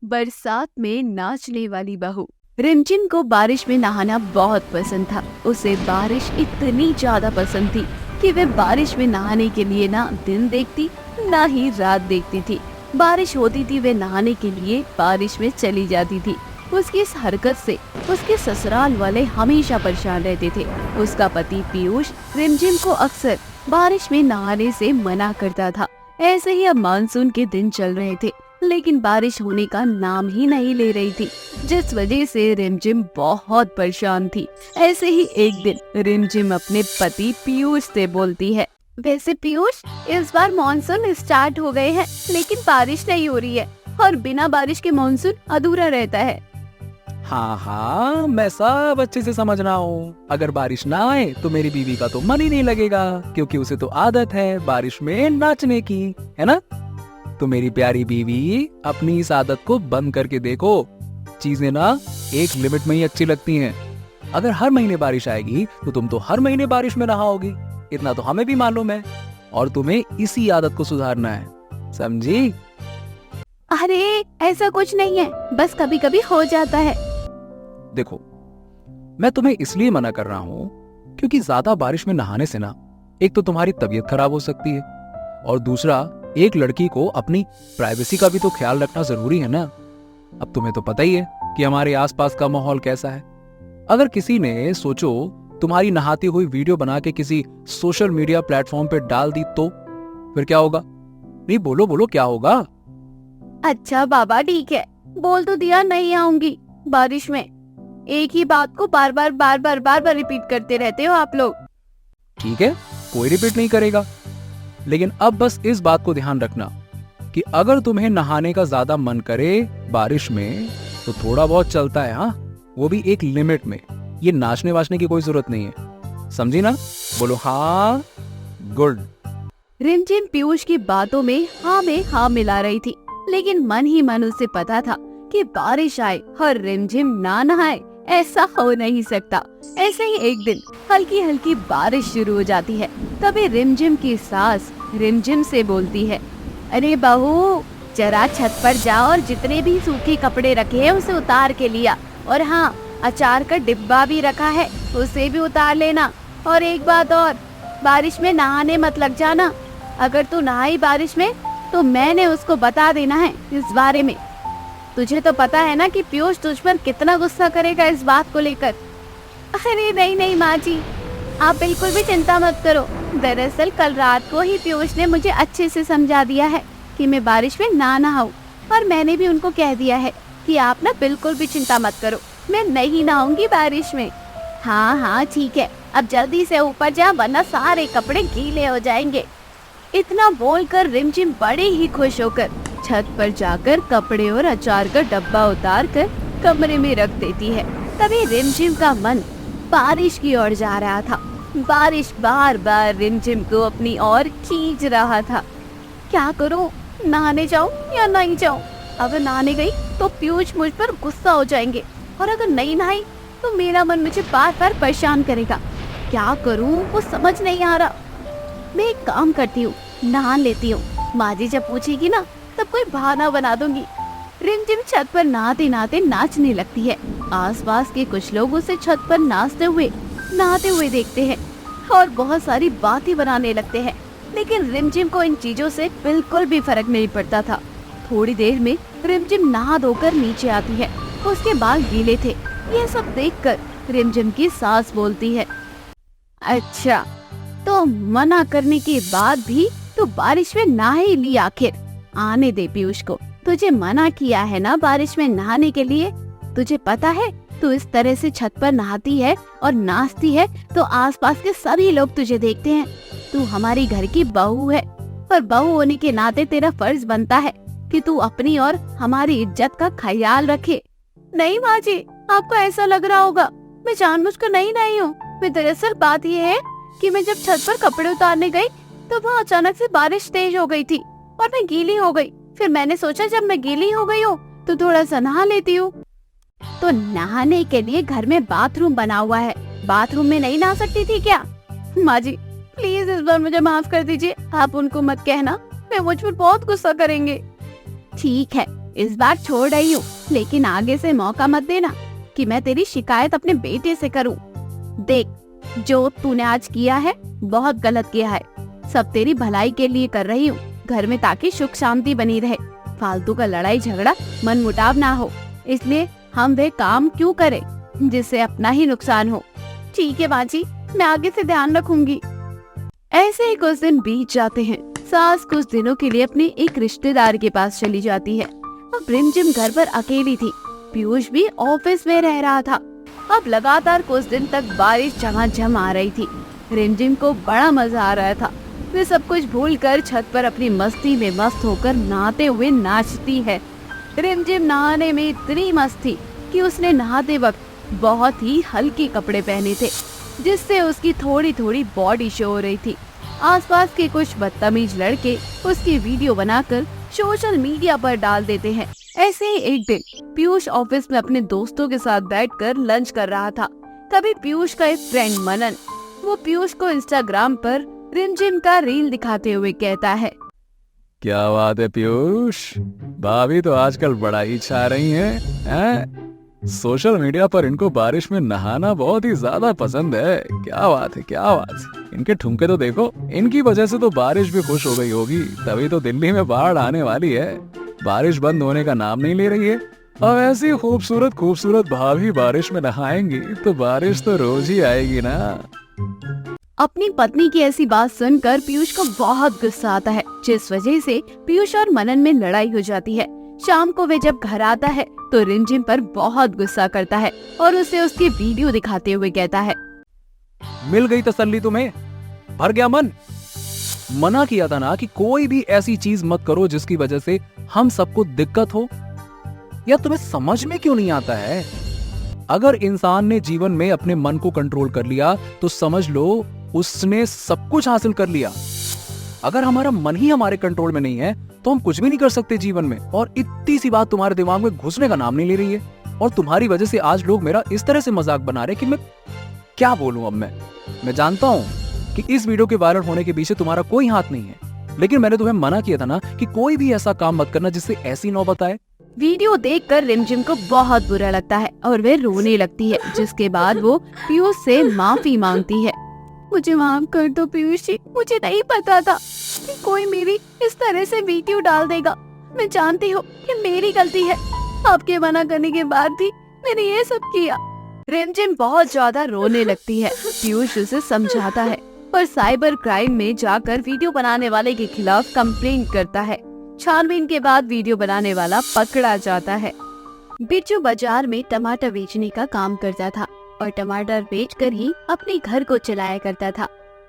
बरसात में नाचने वाली बहू। रिमझिम को बारिश में नहाना बहुत पसंद था। उसे बारिश इतनी ज्यादा पसंद थी कि वह बारिश में नहाने के लिए ना दिन देखती ना ही रात देखती थी। बारिश होती थी वह नहाने के लिए बारिश में चली जाती थी। उसकी इस हरकत से उसके ससुराल वाले हमेशा परेशान रहते थे। उसका पति पीयूष रिमझिम को अक्सर बारिश में नहाने से मना करता था। ऐसे ही अब मानसून के दिन चल रहे थे, लेकिन बारिश होने का नाम ही नहीं ले रही थी, जिस वजह से रिमझिम बहुत परेशान थी। ऐसे ही एक दिन रिमझिम अपने पति पीयूष से बोलती है, वैसे पीयूष, इस बार मानसून स्टार्ट हो गए हैं, लेकिन बारिश नहीं हो रही है और बिना बारिश के मानसून अधूरा रहता है। हाँ हाँ, मैं सब अच्छे से समझ रहा हूँ। अगर बारिश ना आए तो मेरी बीवी का तो मन ही नहीं लगेगा, क्योंकि उसे तो आदत है बारिश में नाचने की, है ना? तो मेरी प्यारी बीवी, अपनी इस आदत को बंद करके देखो। चीजें ना एक लिमिट में ही अच्छी लगती हैं। अगर हर महीने बारिश आएगी तो तुम तो हर महीने बारिश में नहाओगी, इतना तो हमें भी मालूम है। और तुम्हें इसी आदत को सुधारना है, समझी? अरे ऐसा कुछ नहीं है, बस कभी कभी हो जाता है। देखो, मैं तुम्हें इसलिए मना कर रहा हूँ क्योंकि ज्यादा बारिश में नहाने से ना एक तो तुम्हारी तबीयत खराब हो सकती है, और दूसरा एक लड़की को अपनी प्राइवेसी का भी तो ख्याल रखना जरूरी है ना। अब तुम्हें तो पता ही है कि हमारे आसपास का माहौल कैसा है। अगर किसी ने सोचो तुम्हारी नहाती हुई वीडियो बना के किसी सोशल मीडिया प्लेटफॉर्म पे डाल दी तो फिर क्या होगा? नहीं, बोलो बोलो, क्या होगा? अच्छा बाबा, ठीक है, बोल तो दिया नहीं आऊंगी बारिश में। एक ही बात को बार बार रिपीट करते रहते हो आप लोग। ठीक है, कोई रिपीट नहीं करेगा, लेकिन अब बस इस बात को ध्यान रखना कि अगर तुम्हें नहाने का ज्यादा मन करे बारिश में तो थोड़ा बहुत चलता है, हाँ, वो भी एक लिमिट में। ये नाचने वाचने की कोई जरूरत नहीं है, समझी ना? बोलो हाँ। गुड। रिमझिम पीयूष की बातों में हाँ मिला रही थी, लेकिन मन ही मन उसे पता था कि बारिश आए और रिमझिम ना नहाए, ऐसा हो नहीं सकता। ऐसे ही एक दिन हल्की हल्की बारिश शुरू हो जाती है। तभी रिमझिम की सास रिमझिम से बोलती है, अरे बहू, जरा छत पर जाओ और जितने भी सूखे कपड़े रखे हैं उसे उतार के लिया, और हाँ, अचार का डिब्बा भी रखा है, उसे भी उतार लेना। और एक बात और, बारिश में नहाने मत लग जाना। अगर तू नहाई बारिश में तो मैंने उसको बता देना है इस बारे में। तुझे तो पता है ना कि पीयूष तुझ पर कितना गुस्सा करेगा इस बात को लेकर। अरे नहीं माँ जी, आप बिल्कुल भी चिंता मत करो। दरअसल कल रात को ही पीयूष ने मुझे अच्छे से समझा दिया है कि मैं बारिश में ना नहाऊं, और मैंने भी उनको कह दिया है कि आप ना बिल्कुल भी चिंता मत करो, मैं नहीं नहाऊंगी बारिश में। हाँ ठीक है, अब जल्दी से ऊपर जा, वरना सारे कपड़े गीले हो जाएंगे। इतना बोलकर रिमझिम बड़े ही खुश होकर छत पर जाकर कपड़े और अचार का डब्बा उतार कर कमरे में रख देती है। तभी रिमझिम का मन बारिश की ओर जा रहा था। बारिश बार बार रिमझिम को अपनी ओर खींच रहा था। क्या करूं, नहाने जाऊं या नहीं जाऊं? अगर नहाने गई तो पीयूष मुझ पर गुस्सा हो जाएंगे, और अगर नहीं नहाई तो मेरा मन मुझे बार बार परेशान करेगा। क्या करूं, वो समझ नहीं आ रहा। मैं एक काम करती हूँ, नहा लेती हूँ। माँ जी जब पूछेगी ना, तब कोई बहाना बना दूंगी। रिमझिम छत पर नहाते नहाते नाचने लगती है। आसपास के कुछ लोग उसे छत पर नहाते हुए देखते हैं और बहुत सारी बातें बनाने लगते हैं, लेकिन रिमझिम को इन चीजों से बिल्कुल भी फर्क नहीं पड़ता था। थोड़ी देर में रिमझिम नहा धोकर नीचे आती है। उसके बाल गीले थे। ये सब देखकर रिमझिम की सास बोलती है, अच्छा, तो मना करने के बाद भी तू बारिश में नहा ही ली आखिर। आने दे पीयूष को, तुझे मना किया है ना बारिश में नहाने के लिए। तुझे पता है, तू इस तरह से छत पर नहाती है और नाचती है तो आसपास के सभी लोग तुझे देखते हैं। तू हमारी घर की बहू है, और बहू होने के नाते तेरा फर्ज बनता है कि तू अपनी और हमारी इज्जत का ख्याल रखे। नहीं माँ जी, आपको ऐसा लग रहा होगा, मैं जानबूझकर नहीं हूँ। मैं दरअसल बात ये है कि मैं जब छत पर कपड़े उतारने गई तो वहाँ अचानक से बारिश तेज हो गई थी और मैं गीली हो गई। फिर मैंने सोचा जब मैं गीली हो गई हूँ तो थोड़ा सा नहा लेती हूँ। तो नहाने के लिए घर में बाथरूम बना हुआ है, बाथरूम में नहीं नहा सकती थी क्या? माँ जी प्लीज इस बार मुझे माफ कर दीजिए, आप उनको मत कहना, वे मुझ पर बहुत गुस्सा करेंगे। ठीक है, इस बार छोड़ रही हूँ, लेकिन आगे से मौका मत देना कि मैं तेरी शिकायत अपने बेटे से करूँ। देख, जो तूने आज किया है बहुत गलत किया है। सब तेरी भलाई के लिए कर रही हूँ, घर में ताकि सुख शांति बनी रहे, फालतू का लड़ाई झगड़ा मन मुटाव ना हो। इसलिए हम वे काम क्यों करें जिससे अपना ही नुकसान हो। ठीक है बाजी, मैं आगे से ध्यान रखूंगी। ऐसे ही कुछ दिन बीत जाते हैं। सास कुछ दिनों के लिए अपने एक रिश्तेदार के पास चली जाती है। अब रिमझिम घर पर अकेली थी। पीयूष भी ऑफिस में रह रहा था। अब लगातार कुछ दिन तक बारिश झमाझम आ रही थी। रिमझिम को बड़ा मजा आ रहा था। वे सब कुछ भूलकर छत पर अपनी मस्ती में मस्त होकर नहाते हुए नाचती है। रिमझिम नहाने में इतनी मस्त थी कि उसने नहाते वक्त बहुत ही हल्के कपड़े पहने थे, जिससे उसकी थोड़ी थोड़ी बॉडी शो हो रही थी। आसपास के कुछ बदतमीज लड़के उसकी वीडियो बनाकर सोशल मीडिया पर डाल देते हैं। ऐसे ही एक दिन पीयूष ऑफिस में अपने दोस्तों के साथ बैठकर लंच कर रहा था। तभी पीयूष का एक फ्रेंड मनन, वो पीयूष को इंस्टाग्राम पर रिमझिम का रील दिखाते हुए कहता है, क्या बात है पीयूष, भाभी तो आजकल बड़ा ही छा रही हैं? सोशल मीडिया पर इनको बारिश में नहाना बहुत ही ज्यादा पसंद है। क्या बात है, क्या बात है। इनके ठुमके तो देखो, इनकी वजह से तो बारिश भी खुश हो गई होगी, तभी तो दिल्ली में बाढ़ आने वाली है। बारिश बंद होने का नाम नहीं ले रही है। अब ऐसी खूबसूरत खूबसूरत भाभी बारिश में नहाएंगी तो बारिश तो रोज ही आएगी ना। अपनी पत्नी की ऐसी बात सुनकर पीयूष को बहुत गुस्सा आता है, जिस वजह से पीयूष और मनन में लड़ाई हो जाती है। शाम को वे जब घर आता है तो रिमझिम पर बहुत गुस्सा करता है और उसे उसकी वीडियो दिखाते हुए कहता है, मिल गई तसल्ली तुम्हें, भर गया मन। मना किया था ना कि कोई भी ऐसी चीज मत करो जिसकी वजह से हम सबको दिक्कत हो। या तुम्हें समझ में क्यों नहीं आता है? अगर इंसान ने जीवन में अपने मन को कंट्रोल कर लिया तो समझ लो उसने सब कुछ हासिल कर लिया। अगर हमारा मन ही हमारे कंट्रोल में नहीं है तो हम कुछ भी नहीं कर सकते जीवन में। और इतनी सी बात तुम्हारे दिमाग में घुसने का नाम नहीं ले रही है। और तुम्हारी वजह से आज लोग मेरा इस तरह से मजाक बना रहे कि मैं क्या बोलूं। अब मैं जानता हूं कि इस वीडियो के वायरल होने के पीछे तुम्हारा कोई हाथ नहीं है, लेकिन मैंने तुम्हें मना किया था ना कि कोई भी ऐसा काम मत करना जिससे ऐसी नौबत आए। वीडियो देखकर रिमझिम को बहुत बुरा लगता है और वे रोने लगती है, जिसके बाद वो पीयूष से माफी मांगती है। मुझे माफ कर दो पीयूष जी, मुझे नहीं पता था कि कोई मेरी इस तरह से वीडियो डाल देगा। मैं जानती हूँ कि मेरी गलती है, आपके मना करने के बाद भी मैंने ये सब किया। रिमझिम बहुत ज्यादा रोने लगती है। पीयूष उसे समझाता है और साइबर क्राइम में जाकर वीडियो बनाने वाले के खिलाफ कंप्लेंट करता है। छानबीन के बाद वीडियो बनाने वाला पकड़ा जाता है। बिरजू बाजार में टमाटर बेचने का काम करता था और टमाटर बेचकर ही अपने घर को चलाया करता था।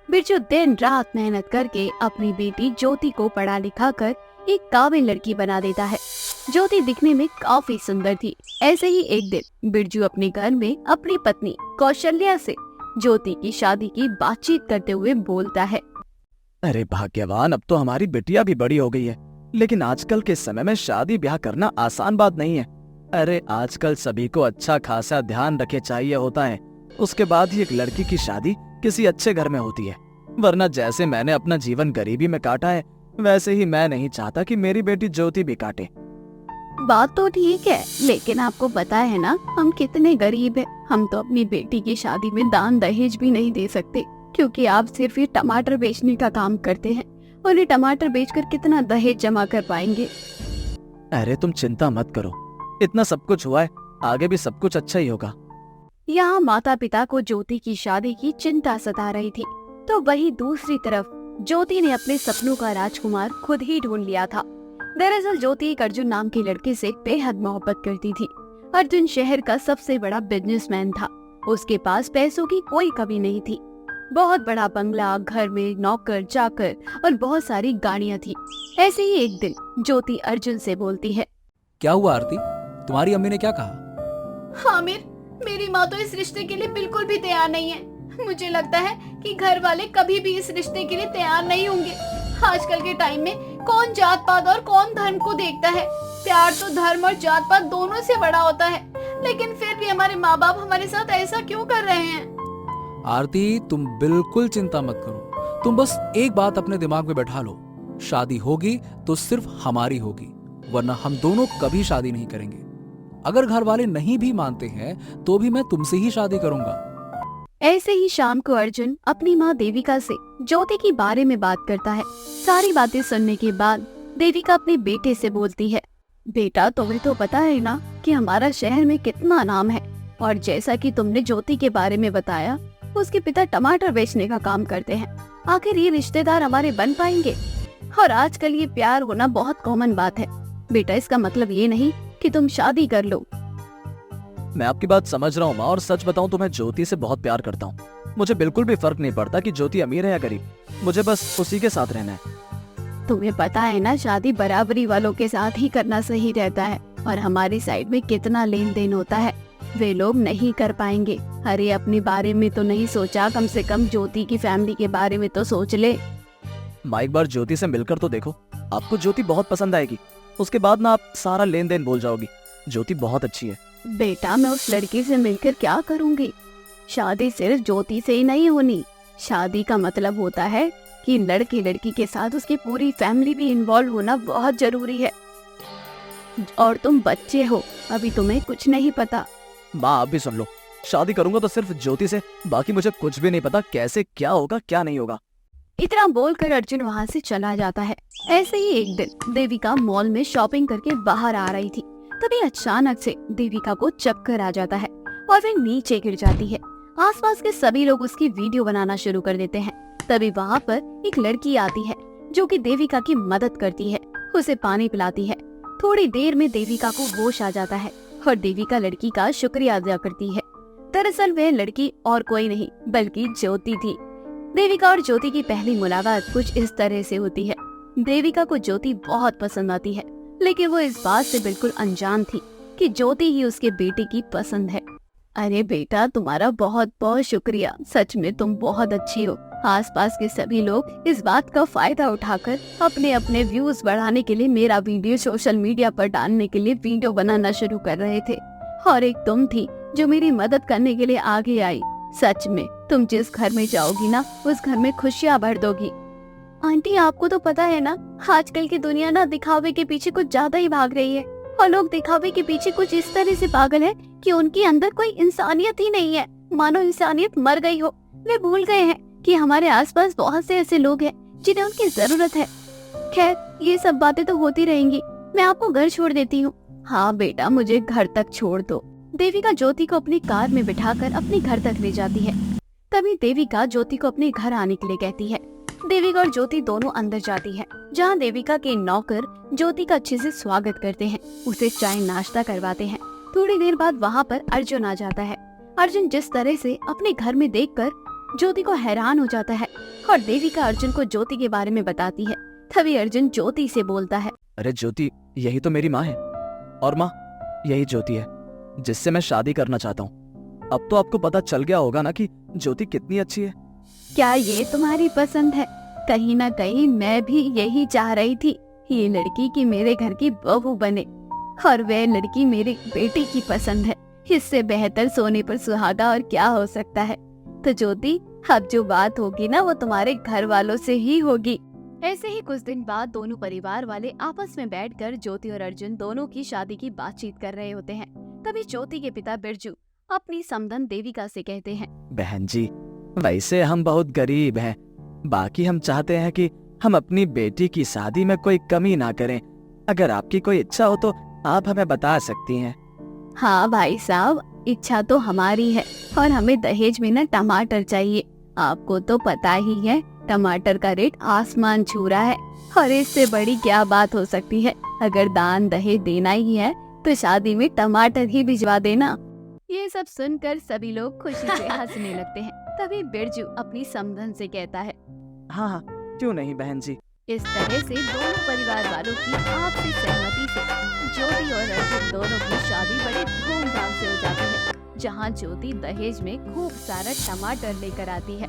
बिरजू दिन रात मेहनत करके अपनी बेटी ज्योति को पढ़ा लिखा कर एक काबिल लड़की बना देता है। ज्योति दिखने में काफी सुंदर थी। ऐसे ही एक दिन बिरजू अपने घर में अपनी पत्नी कौशल्या से ज्योति की शादी की बातचीत करते हुए बोलता है, अरे भाग्यवान, अब तो हमारी बिटिया भी बड़ी हो गई है, लेकिन आजकल के समय में शादी ब्याह करना आसान बात नहीं है। अरे आजकल सभी को अच्छा खासा ध्यान रखे चाहिए होता है, उसके बाद ही एक लड़की की शादी किसी अच्छे घर में होती है। वरना जैसे मैंने अपना जीवन गरीबी में काटा है, वैसे ही मैं नहीं चाहता कि मेरी बेटी ज्योति भी काटे। बात तो ठीक है, लेकिन आपको पता है ना हम कितने गरीब हैं। हम तो अपनी बेटी की शादी में दान दहेज भी नहीं दे सकते, क्योंकि आप सिर्फ ये टमाटर बेचने का काम करते हैं और ये टमाटर बेचकर कितना दहेज जमा कर पाएंगे। अरे तुम चिंता मत करो, इतना सब कुछ हुआ है, आगे भी सब कुछ अच्छा ही होगा। यहाँ माता पिता को ज्योति की शादी की चिंता सता रही थी, तो वही दूसरी तरफ ज्योति ने अपने सपनों का राजकुमार खुद ही ढूंढ लिया था। दरअसल ज्योति एक अर्जुन नाम के लड़के से बेहद मोहब्बत करती थी। अर्जुन शहर का सबसे बड़ा बिजनेसमैन था। उसके पास पैसों की कोई कमी नहीं थी। बहुत बड़ा बंगला, घर में नौकर चाकर और बहुत सारी गाड़ियाँ थी। ऐसे ही एक दिन ज्योति अर्जुन से बोलती है, क्या हुआ आरती, तुम्हारी अम्मी ने क्या कहा? आमिर, मेरी माँ तो इस रिश्ते के लिए बिल्कुल भी तैयार नहीं है। मुझे लगता है कि घर वाले कभी भी इस रिश्ते के लिए तैयार नहीं होंगे। आजकल के टाइम में कौन जात पात और कौन धर्म को देखता है। प्यार तो धर्म और जात पात दोनों से बड़ा होता है, लेकिन फिर भी हमारे माँ बाप हमारे साथ ऐसा क्यों कर रहे हैं? आरती, तुम बिल्कुल चिंता मत करो। तुम बस एक बात अपने दिमाग में बैठा लो, शादी होगी तो सिर्फ हमारी होगी, वरना हम दोनों कभी शादी नहीं करेंगे। अगर घर वाले नहीं भी मानते हैं तो भी मैं तुमसे ही शादी करूंगा। ऐसे ही शाम को अर्जुन अपनी माँ देविका से ज्योति के बारे में बात करता है। सारी बातें सुनने के बाद देविका अपने बेटे से बोलती है, बेटा तुम्हें तो पता है ना कि हमारा शहर में कितना नाम है, और जैसा कि तुमने ज्योति के बारे में बताया, उसके पिता टमाटर बेचने का काम करते हैं। आखिर ये रिश्तेदार हमारे बन पाएंगे? और आजकल ये प्यार होना बहुत कॉमन बात है। बेटा इसका मतलब ये नहीं कि तुम शादी कर लो। मैं आपकी बात समझ रहा हूँ माँ, और सच बताऊँ तो मैं ज्योति से बहुत प्यार करता हूँ। मुझे बिल्कुल भी फर्क नहीं पड़ता कि ज्योति अमीर है या गरीब, मुझे बस उसी के साथ रहना है। तुम्हें पता है ना, शादी बराबरी वालों के साथ ही करना सही रहता है, और हमारी साइड में कितना लेन देन होता है, वे लोग नहीं कर पाएंगे। अरे अपने बारे में तो नहीं सोचा, कम से कम ज्योति की फैमिली के बारे में तो सोच ले। माँ एक बार ज्योति से मिलकर तो देखो, आपको ज्योति बहुत पसंद आएगी। उसके बाद ना आप सारा लेन देन भूल जाओगी। ज्योति बहुत अच्छी है। बेटा मैं उस लड़की से मिलकर क्या करूंगी? शादी सिर्फ ज्योति से ही नहीं होनी। शादी का मतलब होता है कि लड़के लड़की के साथ उसकी पूरी फैमिली भी इन्वॉल्व होना बहुत जरूरी है। और तुम बच्चे हो, अभी तुम्हें कुछ नहीं पता। माँ आप भी सुन लो, शादी करूंगा तो सिर्फ ज्योति से, बाकी मुझे कुछ भी नहीं पता कैसे क्या होगा क्या नहीं होगा। इतना बोलकर अर्जुन वहाँ से चला जाता है। ऐसे ही एक दिन देविका मॉल में शॉपिंग करके बाहर आ रही थी, तभी अचानक से देविका को चक्कर आ जाता है और वे नीचे गिर जाती है। आसपास के सभी लोग उसकी वीडियो बनाना शुरू कर देते हैं। तभी वहाँ पर एक लड़की आती है जो कि देविका की मदद करती है, उसे पानी पिलाती है। थोड़ी देर में देविका को होश आ जाता है और देविका लड़की का शुक्रिया अदा करती है। दरअसल वह लड़की और कोई नहीं बल्कि ज्योति थी। देविका और ज्योति की पहली मुलाकात कुछ इस तरह से होती है। देविका को ज्योति बहुत पसंद आती है, लेकिन वो इस बात से बिल्कुल अनजान थी कि ज्योति ही उसके बेटे की पसंद है। अरे बेटा तुम्हारा बहुत बहुत शुक्रिया, सच में तुम बहुत अच्छी हो। आसपास के सभी लोग इस बात का फायदा उठाकर अपने अपने व्यूज बढ़ाने के लिए मेरा वीडियो सोशल मीडिया पर डालने के लिए वीडियो बनाना शुरू कर रहे थे, और एक तुम थी जो मेरी मदद करने के लिए आगे आई। सच में तुम जिस घर में जाओगी ना, उस घर में खुशियाँ भर दोगी। आंटी आपको तो पता है ना, आजकल की दुनिया ना दिखावे के पीछे कुछ ज्यादा ही भाग रही है, और लोग दिखावे के पीछे कुछ इस तरह से पागल है कि उनके अंदर कोई इंसानियत ही नहीं है। मानो इंसानियत मर गई हो। वे भूल गए हैं कि हमारे आसपास बहुत से ऐसे लोग हैं जिन्हें उनकी जरूरत है। खैर ये सब बातें तो होती रहेंगी, मैं आपको घर छोड़ देती हूँ। हाँ बेटा मुझे घर तक छोड़ दो। देविका ज्योति को अपनी कार में बिठाकर अपने घर तक ले जाती है। तभी देविका ज्योति को अपने घर आने के लिए कहती है। देविका और ज्योति दोनों अंदर जाती है, जहाँ देविका के नौकर ज्योति का अच्छे से स्वागत करते हैं, उसे चाय नाश्ता करवाते हैं। थोड़ी देर बाद वहाँ पर अर्जुन आ जाता है। अर्जुन जिस तरह से अपने घर में देखकर ज्योति को हैरान हो जाता है, और देविका अर्जुन को ज्योति के बारे में बताती है। तभी अर्जुन ज्योति से बोलता है, अरे ज्योति यही तो मेरी माँ है, और माँ यही ज्योति है जिससे मैं शादी करना चाहता हूँ। अब तो आपको पता चल गया होगा ना कि ज्योति कितनी अच्छी है। क्या ये तुम्हारी पसंद है? कहीं ना कहीं मैं भी यही चाह रही थी, ये लड़की की मेरे घर की बहू बने, और वह लड़की मेरे बेटे की पसंद है। इससे बेहतर सोने पर सुहागा और क्या हो सकता है। तो ज्योति अब जो बात होगी ना वो तुम्हारे घर वालों से ही होगी। ऐसे ही कुछ दिन बाद दोनों परिवार वाले आपस में बैठकर ज्योति और अर्जुन दोनों की शादी की बातचीत कर रहे होते हैं। तभी ज्योति के पिता बिरजू अपनी समधन देविका से कहते हैं, बहन जी वैसे हम बहुत गरीब हैं, बाकी हम चाहते हैं कि हम अपनी बेटी की शादी में कोई कमी ना करें। अगर आपकी कोई इच्छा हो तो आप हमें बता सकती हैं। हाँ भाई साहब इच्छा तो हमारी है, और हमें दहेज में ना टमाटर चाहिए। आपको तो पता ही है टमाटर का रेट आसमान छू रहा है, और इससे बड़ी क्या बात हो सकती है। अगर दान दहेज देना ही है तो शादी में टमाटर ही भिजवा देना। ये सब सुनकर सभी लोग खुशी से हंसने लगते हैं। तभी बिरजू अपनी समधन से कहता है, हाँ हाँ क्यों नहीं बहन जी। इस तरह से दोनों परिवार वालों की आपसी सहमति से ज्योति और अर्जुन दोनों की शादी बड़े धूमधाम से हो जाती है, जहाँ ज्योति दहेज में खूब सारा टमाटर लेकर आती है